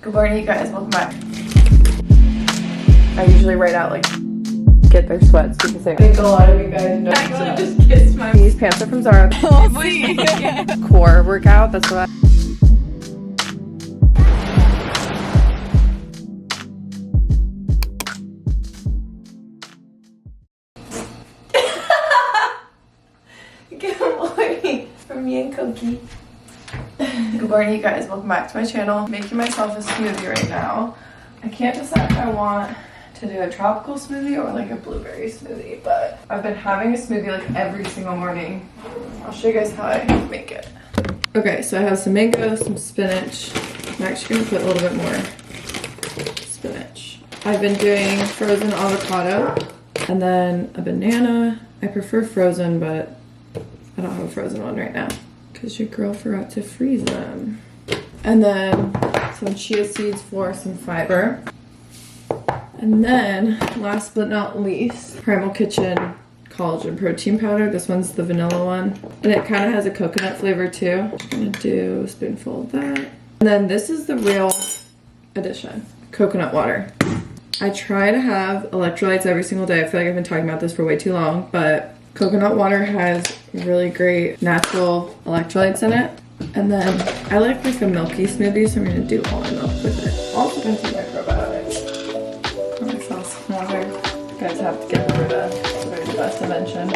Good morning, you guys. Welcome back. I usually write out, like, get their sweats because they... I think a lot of you guys know. Actually, just kissed my... These pants are from Zara. Core workout, that's what I... Good morning from me and Cookie. Good morning, you guys. Welcome back to my channel. I'm making myself a smoothie right now. I can't decide if I want to do a tropical smoothie or like a blueberry smoothie, but I've been having a smoothie like every single morning. I'll show you guys how I make it. Okay, so I have some mango, some spinach. I'm actually gonna put a little bit more spinach. I've been doing frozen avocado and then a banana. I prefer frozen, but I don't have a frozen one right now because your girl forgot to freeze them. And then some chia seeds for some fiber. And then, last but not least, Primal Kitchen collagen protein powder. This one's the vanilla one. And it kind of has a coconut flavor too. I'm gonna do a spoonful of that. And then this is the real addition, coconut water. I try to have electrolytes every single day. I feel like I've been talking about this for way too long, but coconut water has really great natural electrolytes in it. And then I like a milky smoothie, so I'm gonna do almond milk with it. Also gonna do my probiotics. Pour myself some water. You guys have to get over the best invention.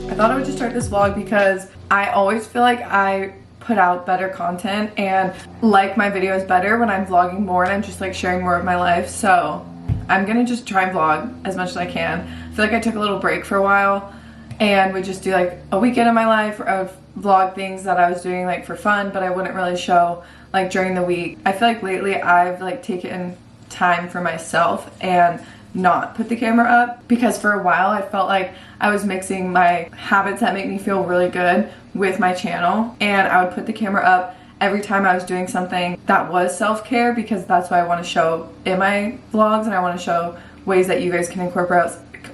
I thought I would just start this vlog because I always feel like I put out better content and like my videos better when I'm vlogging more and I'm just like sharing more of my life. So I'm gonna just try and vlog as much as I can. I feel like I took a little break for a while and would just do like a weekend of my life, or I would vlog things that I was doing like for fun, but I wouldn't really show like during the week. I feel like lately I've like taken time for myself and not put the camera up, because for a while I felt like I was mixing my habits that make me feel really good with my channel, and I would put the camera up every time I was doing something that was self-care, because that's what I want to show in my vlogs, and I want to show ways that you guys can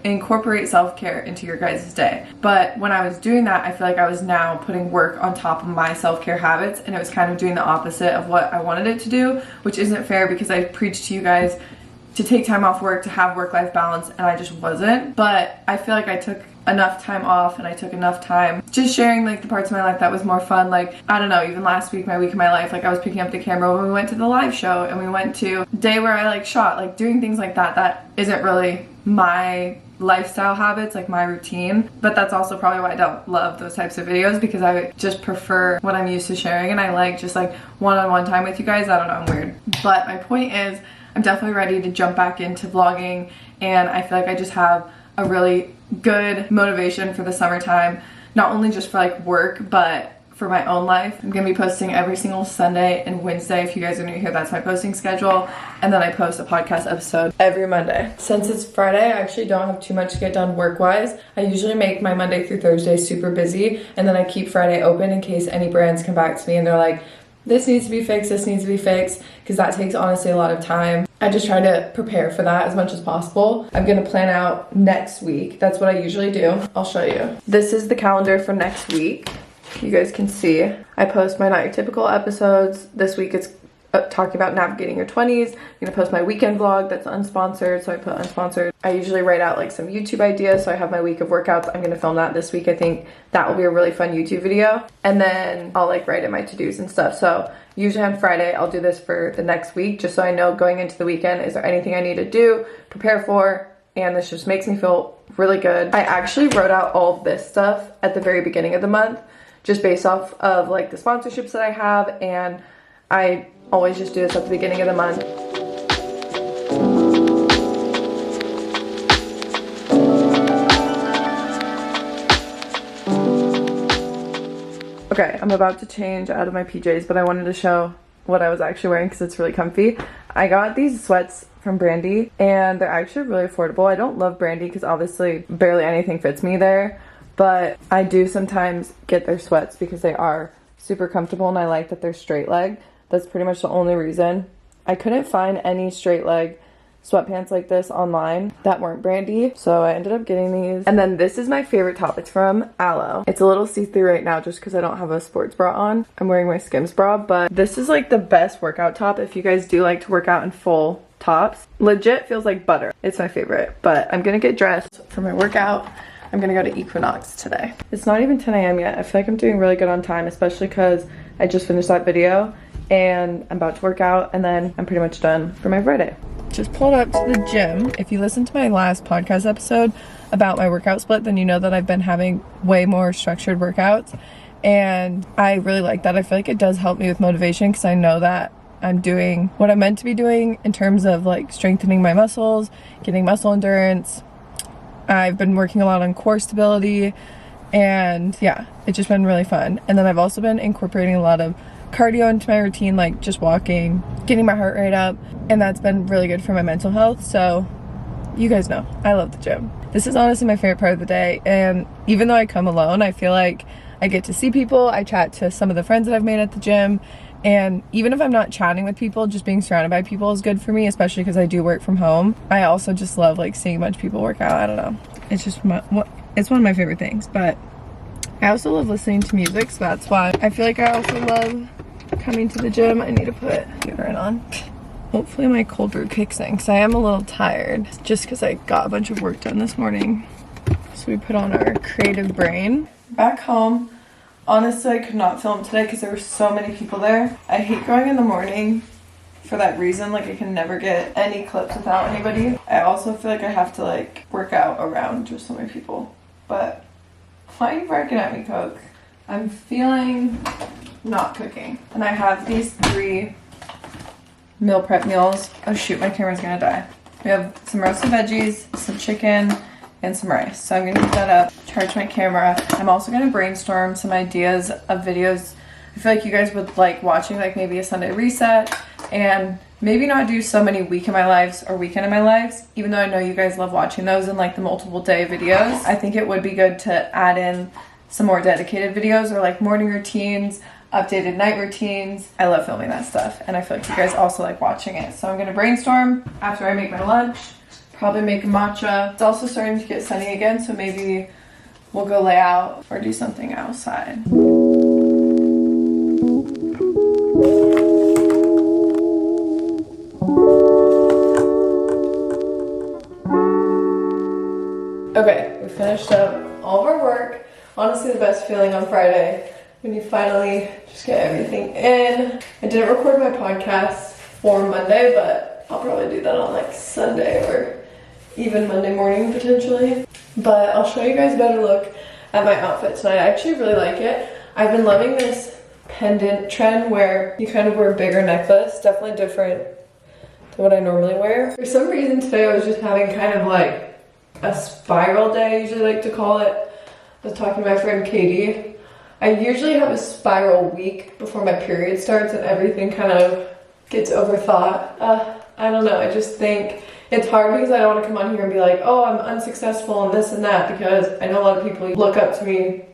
incorporate self-care into your guys' day. But when I was doing that, I feel like I was now putting work on top of my self-care habits, and it was kind of doing the opposite of what I wanted it to do, which isn't fair because I preach to you guys to take time off work, to have work-life balance, and I just wasn't. But I feel like I took enough time off and I took enough time just sharing like the parts of my life that was more fun. Like, I don't know, even last week, my week of my life, like I was picking up the camera when we went to the live show, and we went to a day where I like shot, like doing things like that. That isn't really my lifestyle habits, like my routine, but that's also probably why I don't love those types of videos, because I just prefer what I'm used to sharing, and I like just like one-on-one time with you guys. I don't know, I'm weird. But my point is, I'm definitely ready to jump back into vlogging, and I feel like I just have a really good motivation for the summertime, not only just for like work, but for my own life. I'm gonna be posting every single Sunday and Wednesday. If you guys are new here, that's my posting schedule, and then I post a podcast episode every Monday. Since it's Friday, I actually don't have too much to get done work-wise. I usually make my Monday through Thursday super busy, and then I keep Friday open in case any brands come back to me and they're like, this needs to be fixed, this needs to be fixed, because that takes honestly a lot of time. I just try to prepare for that as much as possible. I'm gonna plan out next week. That's what I usually do. I'll show you. This is the calendar for next week. You guys can see. I post my Not Your Typical episodes. This week it's talking about navigating your 20s. I'm gonna post my weekend vlog that's unsponsored, so I put unsponsored. I usually write out like some YouTube ideas, so I have my week of workouts. I'm gonna film that this week. I think that will be a really fun YouTube video, and then I'll like write in my to-dos and stuff. So usually on Friday I'll do this for the next week, just so I know going into the weekend, is there anything I need to do, prepare for, and this just makes me feel really good. I actually wrote out all of this stuff at the very beginning of the month, just based off of like the sponsorships that I have, and I always just do this at the beginning of the month. Okay, I'm about to change out of my PJs, but I wanted to show what I was actually wearing because it's really comfy. I got these sweats from Brandy, and they're actually really affordable. I don't love Brandy because obviously barely anything fits me there, but I do sometimes get their sweats because they are super comfortable, and I like that they're straight leg. That's pretty much the only reason. I couldn't find any straight leg sweatpants like this online that weren't brandy, so I ended up getting these. And then this is my favorite top. It's from Aloe. It's a little see-through right now just because I don't have a sports bra on. I'm wearing my Skims bra, but this is like the best workout top if you guys do like to work out in full tops. Legit feels like butter. It's my favorite, but I'm gonna get dressed for my workout. I'm gonna go to Equinox today. It's not even 10 a.m. yet. I feel like I'm doing really good on time, especially because I just finished that video and I'm about to work out, and then I'm pretty much done for my Friday. Just pulled up to the gym. If you listened to my last podcast episode about my workout split, then you know that I've been having way more structured workouts, and I really like that. I feel like it does help me with motivation because I know that I'm doing what I'm meant to be doing in terms of like strengthening my muscles, getting muscle endurance. I've been working a lot on core stability, and yeah, it's just been really fun. And then I've also been incorporating a lot of cardio into my routine, like just walking, getting my heart rate up, and that's been really good for my mental health. So you guys know I love the gym. This is honestly my favorite part of the day, and even though I come alone, I feel like I get to see people. I chat to some of the friends that I've made at the gym, and even if I'm not chatting with people, just being surrounded by people is good for me, especially because I do work from home. I also just love like seeing a bunch of people work out. I don't know, it's just it's one of my favorite things. But I also love listening to music, so that's why I feel like I also love coming to the gym. I need to put deodorant on. Hopefully my cold brew kicks in because I am a little tired just because I got a bunch of work done this morning. So we put on our creative brain. Back home, honestly I could not film today because there were so many people there. I hate going in the morning for that reason. Like I can never get any clips without anybody. I also feel like I have to like work out around just so many people. But why are you barking at me, Coke? I'm feeling not cooking. And I have these 3 meal prep meals. Oh shoot, my camera's gonna die. We have some roasted veggies, some chicken, and some rice. So I'm gonna heat that up, charge my camera. I'm also gonna brainstorm some ideas of videos I feel like you guys would like watching, like maybe a Sunday reset, and maybe not do so many week in my lives or weekend in my lives, even though I know you guys love watching those and like the multiple day videos. I think it would be good to add in some more dedicated videos or like morning routines, updated night routines. I love filming that stuff, and I feel like you guys also like watching it. So I'm gonna brainstorm after I make my lunch, probably make a matcha. It's also starting to get sunny again, so maybe we'll go lay out or do something outside. Okay, we finished up all of our work. Honestly, the best feeling on Friday when you finally just get everything in. I didn't record my podcast for Monday, but I'll probably do that on like Sunday or even Monday morning potentially. But I'll show you guys a better look at my outfit tonight. I actually really like it. I've been loving this pendant trend where you kind of wear a bigger necklace. Definitely different than what I normally wear. For some reason today I was just having kind of like a spiral day, I usually like to call it. I was talking to my friend Katie. I usually have a spiral week before my period starts and everything kind of gets overthought. I don't know, I just think it's hard because I don't want to come on here and be like, oh, I'm unsuccessful and this and that, because I know a lot of people look up to me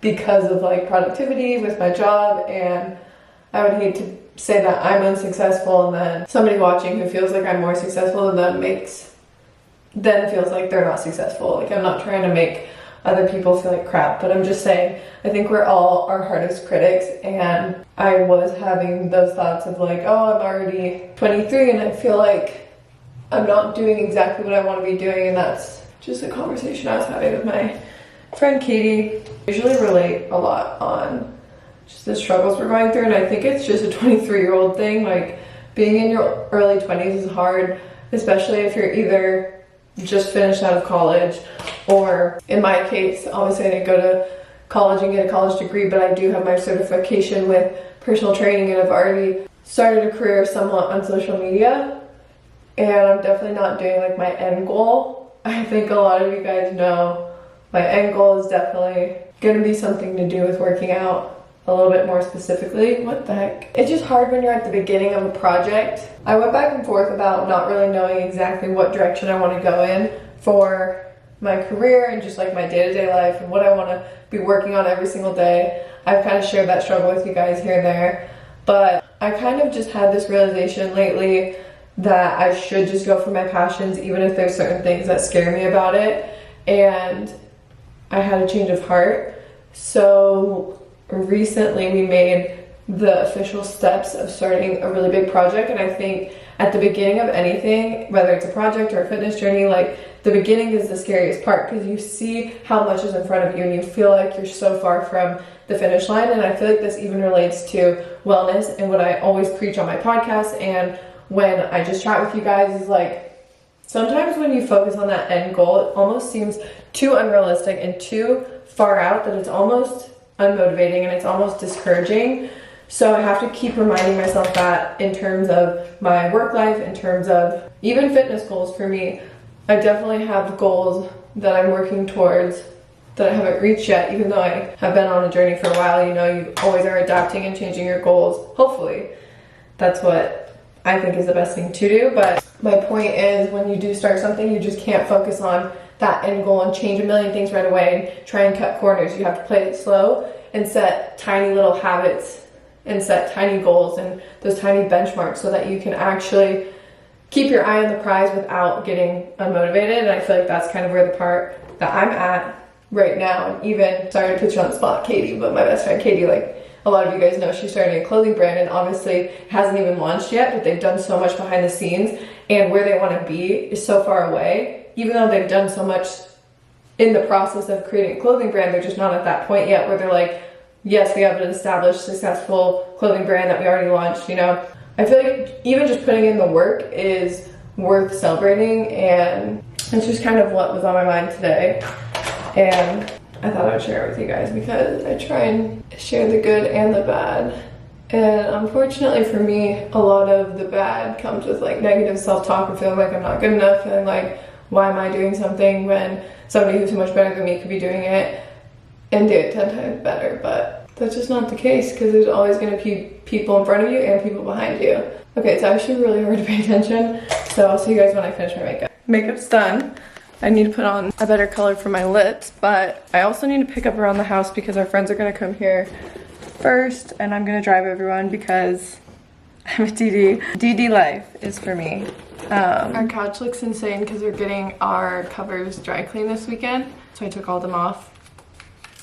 because of like productivity with my job, and I would hate to say that I'm unsuccessful and then somebody watching who feels like I'm more successful than them then feels like they're not successful. Like, I'm not trying to make other people feel like crap, but I'm just saying I think we're all our hardest critics, and I was having those thoughts of like, oh, I'm already 23 and I feel like I'm not doing exactly what I want to be doing, and that's just a conversation I was having with my friend Katie. I usually relate a lot on just the struggles we're going through, and I think it's just a 23-year-old thing. Like, being in your early 20s is hard, especially if you're either just finished out of college, or in my case, obviously I didn't go to college and get a college degree, but I do have my certification with personal training, and I've already started a career somewhat on social media, and I'm definitely not doing like my end goal. I think a lot of you guys know my end goal is definitely gonna be something to do with working out a little bit more specifically. What the heck? It's just hard when you're at the beginning of a project. I went back and forth about not really knowing exactly what direction I want to go in for my career and just like my day-to-day life and what I want to be working on every single day. I've kind of shared that struggle with you guys here and there, but I kind of just had this realization lately that I should just go for my passions, even if there's certain things that scare me about it. And I had a change of heart. So recently we made the official steps of starting a really big project. And I think at the beginning of anything, whether it's a project or a fitness journey, like the beginning is the scariest part, because you see how much is in front of you and you feel like you're so far from the finish line. And I feel like this even relates to wellness and what I always preach on my podcast and when I just chat with you guys is like, sometimes when you focus on that end goal, it almost seems too unrealistic and too far out that it's almost unmotivating and it's almost discouraging. So I have to keep reminding myself that in terms of my work life, in terms of even fitness goals for me. I definitely have goals that I'm working towards that I haven't reached yet, even though I have been on a journey for a while. You know, you always are adapting and changing your goals. Hopefully, that's what I think is the best thing to do. But my point is, when you do start something, you just can't focus on that end goal and change a million things right away and try and cut corners. You have to play it slow and set tiny little habits and set tiny goals and those tiny benchmarks so that you can actually keep your eye on the prize without getting unmotivated. And I feel like that's kind of where the part that I'm at right now. And even, sorry to put you on the spot, Katie, but my best friend Katie, like a lot of you guys know, she's starting a clothing brand and obviously it hasn't even launched yet, but they've done so much behind the scenes and where they want to be is so far away. Even though they've done so much in the process of creating a clothing brand, they're just not at that point yet where they're like, yes, we have an established, successful clothing brand that we already launched, you know. I feel like even just putting in the work is worth celebrating, and it's just kind of what was on my mind today. And I thought I would share it with you guys because I try and share the good and the bad. And unfortunately for me, a lot of the bad comes with like negative self-talk and feeling like I'm not good enough and like, why am I doing something when somebody who's so much better than me could be doing it and do it 10 times better. But that's just not the case, because there's always going to be people in front of you and people behind you. Okay, it's actually really hard to pay attention, so I'll see you guys when I finish my makeup. Makeup's done. I need to put on a better color for my lips, but I also need to pick up around the house because our friends are going to come here first, and I'm going to drive everyone because I'm a DD. DD life is for me. Our couch looks insane because we're getting our covers dry cleaned this weekend, so I took all them off.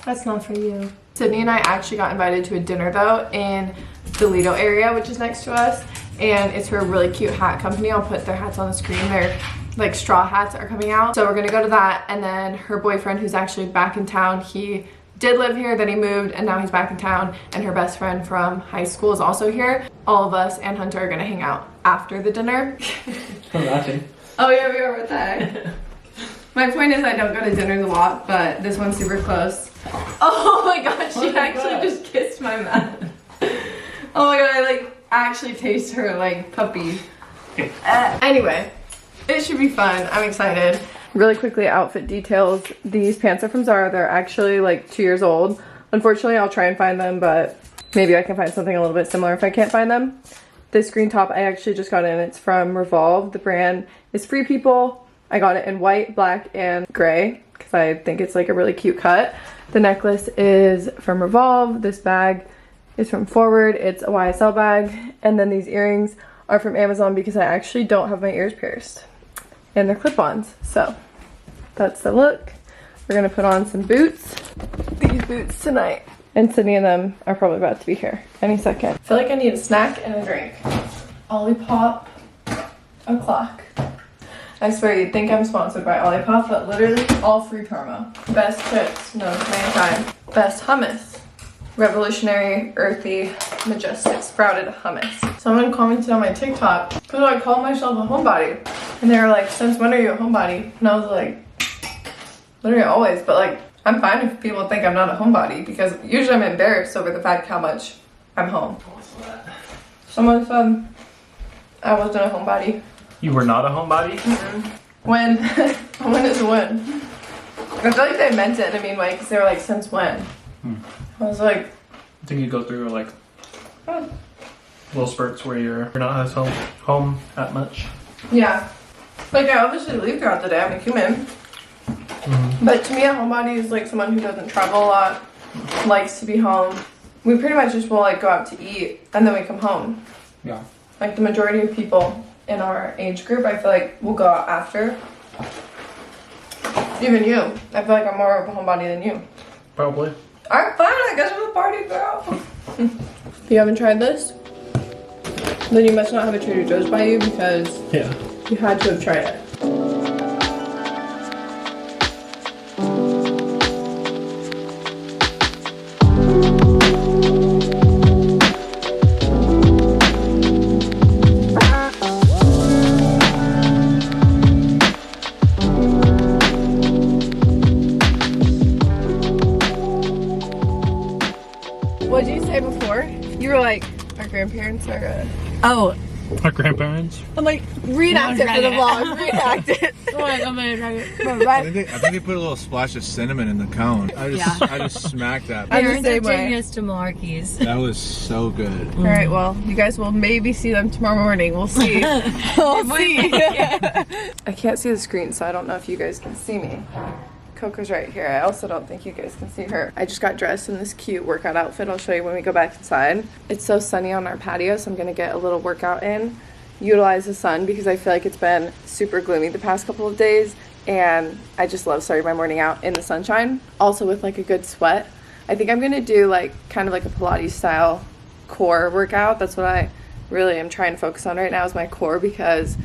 That's not for you. Sydney and I actually got invited to a dinner though in the Lido area, which is next to us, and it's for a really cute hat company. I'll put their hats on the screen. Their like straw hats are coming out, so we're gonna go to that. And then her boyfriend, who's actually back in town, he did live here, then he moved, and now he's back in town, and her best friend from high school is also here. All of us and Hunter are gonna hang out after the dinner. I'm watching. Oh yeah, we are with that. My point is, I don't go to dinners a lot, but this one's super close. Oh my god, she actually just kissed my mouth. Oh my god, I like actually taste her like puppy. Anyway, it should be fun. I'm excited. Really quickly, outfit details. These pants are from Zara. They're actually like 2 years old. Unfortunately, I'll try and find them, but maybe I can find something a little bit similar if I can't find them. This green top I actually just got in. It's from Revolve. The brand is Free People. I got it in white, black, and gray because I think it's like a really cute cut. The necklace is from Revolve. This bag is from Forward. It's a YSL bag. And then these earrings are from Amazon because I actually don't have my ears pierced. And they're clip-ons. So that's the look. We're gonna put on some boots. These boots tonight. And Sydney and them are probably about to be here any second. I feel like I need a snack and a drink. Olipop o'clock. I swear you'd think I'm sponsored by Olipop, but literally all free promo. Best chips known to mankind. Best hummus. Revolutionary, earthy, majestic, sprouted hummus. Someone commented on my TikTok, because I call myself a homebody. And they were like, since when are you a homebody? And I was like, literally always, but like, I'm fine if people think I'm not a homebody, because usually I'm embarrassed over the fact how much I'm home. What's that? Someone said I wasn't a homebody. You were not a homebody? When? When is when? I feel like they meant it in a mean way because they were like, since when? I was like, I think you go through like little spurts where you're not as home that much. Yeah. Like I obviously leave throughout the day. I'm a human. But to me, a homebody is like someone who doesn't travel a lot, likes to be home. We pretty much just will like go out to eat and then we come home. Yeah. Like the majority of people in our age group, I feel like we'll go out after. Even you. I feel like I'm more of a homebody than you. Probably. I'm fine, I guess I'm a party girl. If you haven't tried this, then you must not have a Trader Joe's by you because Yeah. you had to have tried it. What did you say before? You were like, our grandparents are Oh, Our grandparents. I'm like, reenact it for the vlog. Reenact it. I'm gonna try it. I think they put a little splash of cinnamon in the cone. I just smacked that. I'm the Parents are same way. taking us to Malarkey's. That was so good. All right, well, you guys will maybe see them tomorrow morning. We'll see. We'll see. I can't see the screen, so I don't know if you guys can see me. Coco's right here. I also don't think you guys can see her. I just got dressed in this cute workout outfit. I'll show you when we go back inside. It's so sunny on our patio, so I'm gonna get a little workout in. Utilize the sun because I feel like it's been super gloomy the past couple of days, and I just love starting my morning out in the sunshine. Also with like a good sweat. I think I'm gonna do like kind of like a Pilates style core workout. That's what I really am trying to focus on right now is my core, because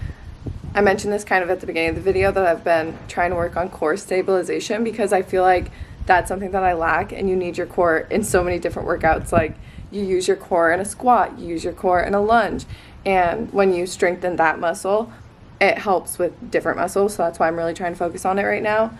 I mentioned this kind of at the beginning of the video that I've been trying to work on core stabilization, because I feel like that's something that I lack, and you need your core in so many different workouts. Like you use your core in a squat, you use your core in a lunge, and when you strengthen that muscle, it helps with different muscles. So that's why I'm really trying to focus on it right now.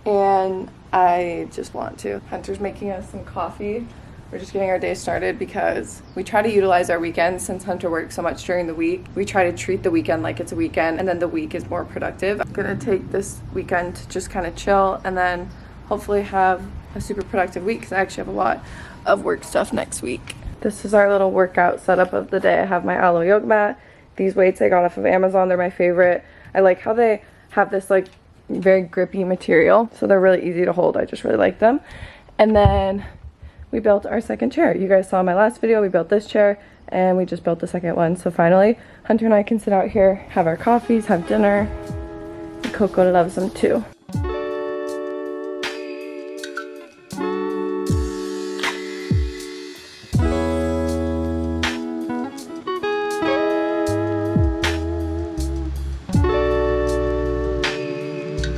And I just want to. Hunter's making us some coffee. We're just getting our day started because we try to utilize our weekends since Hunter works so much during the week. We try to treat the weekend like it's a weekend, and then the week is more productive. I'm gonna take this weekend to just kind of chill and then hopefully have a super productive week because I actually have a lot of work stuff next week. This is our little workout setup of the day. I have my aloe yoga mat. These weights I got off of Amazon. They're my favorite. I like how they have this like very grippy material, so they're really easy to hold. I just really like them. And then we built our second chair. You guys saw in my last video, we built this chair and we just built the second one. So finally, Hunter and I can sit out here, have our coffees, have dinner. And Coco loves them too.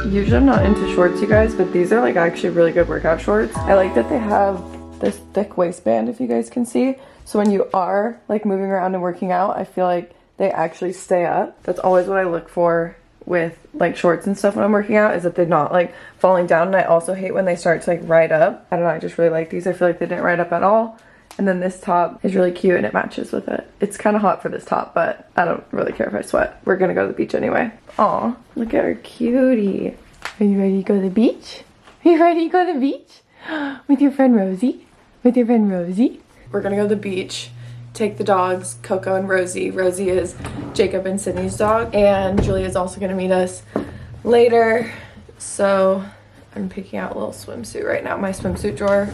Usually I'm not into shorts, you guys, but these are like actually really good workout shorts. I like that they have this thick waistband, if you guys can see. So when you are like moving around and working out, I feel like they actually stay up. That's always what I look for with like shorts and stuff when I'm working out, is that they're not like falling down. And I also hate when they start to like ride up. I don't know, I just really like these. I feel like they didn't ride up at all. And then this top is really cute and it matches with it. It's kind of hot for this top, but I don't really care if I sweat. We're gonna go to the beach anyway. Aw, look at our cutie. Are you ready to go to the beach? Are you ready to go to the beach? With your friend Rosie? With your friend Rosie? We're gonna go to the beach, take the dogs, Coco and Rosie. Rosie is Jacob and Sydney's dog, and Julia's also gonna meet us later. So I'm picking out a little swimsuit right now. My swimsuit drawer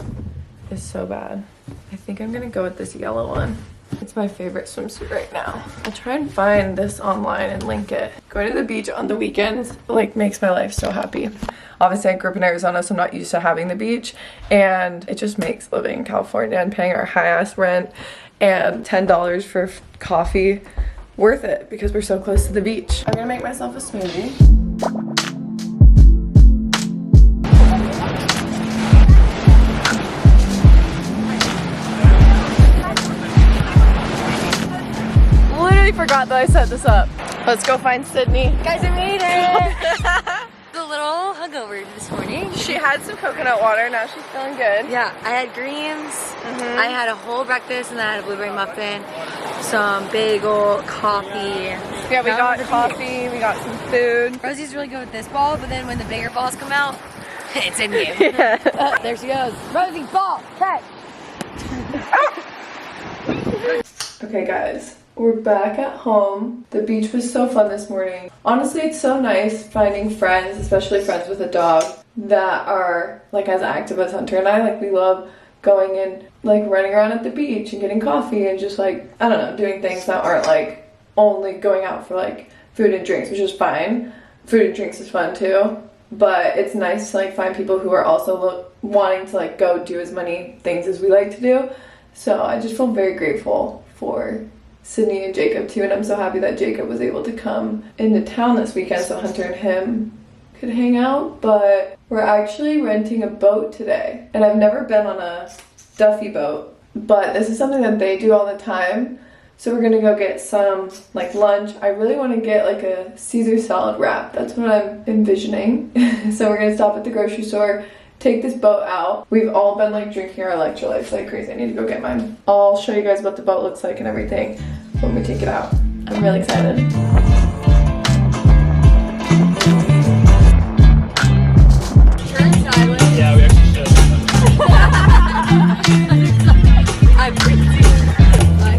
is so bad. I think I'm gonna go with this yellow one. It's my favorite swimsuit right now. I'll try and find this online and link it. Going to the beach on the weekends like makes my life so happy. Obviously I grew up in Arizona, so I'm not used to having the beach, and it just makes living in California and paying our high ass rent and $10 for coffee worth it because we're so close to the beach. I'm gonna make myself a smoothie. Forgot that I set this up. Let's go find Sydney. Guys, I made it! A little hungover this morning. She had some coconut water, now she's feeling good. Yeah, I had greens. I had a whole breakfast, and then I had a blueberry muffin, some bagel, coffee. Yeah, we got coffee, we got some food. Rosie's really good with this ball, but then when the bigger balls come out, it's in you. Yeah. Oh, there she goes. Rosie, ball, catch! Okay guys, we're back at home. The beach was so fun this morning. Honestly, it's so nice finding friends, especially friends with a dog, that are like as active as Hunter and I. Like we love going and like running around at the beach and getting coffee and just like, I don't know, doing things that aren't like only going out for like food and drinks, which is fine. Food and drinks is fun too, but it's nice to like find people who are also wanting to like go do as many things as we like to do. So I just feel very grateful for Sydney and Jacob too, and I'm so happy that Jacob was able to come into town this weekend so Hunter and him could hang out. But we're actually renting a boat today, and I've never been on a Duffy boat, but this is something that they do all the time. So we're gonna go get some like lunch. I really want to get like a Caesar salad wrap. That's what I'm envisioning. So we're gonna stop at the grocery store, take this boat out. We've all been like drinking our electrolytes like crazy. I need to go get mine. I'll show you guys what the boat looks like and everything when we take it out. I'm really excited. Turn sideways. Yeah, we actually should. I'm pretty like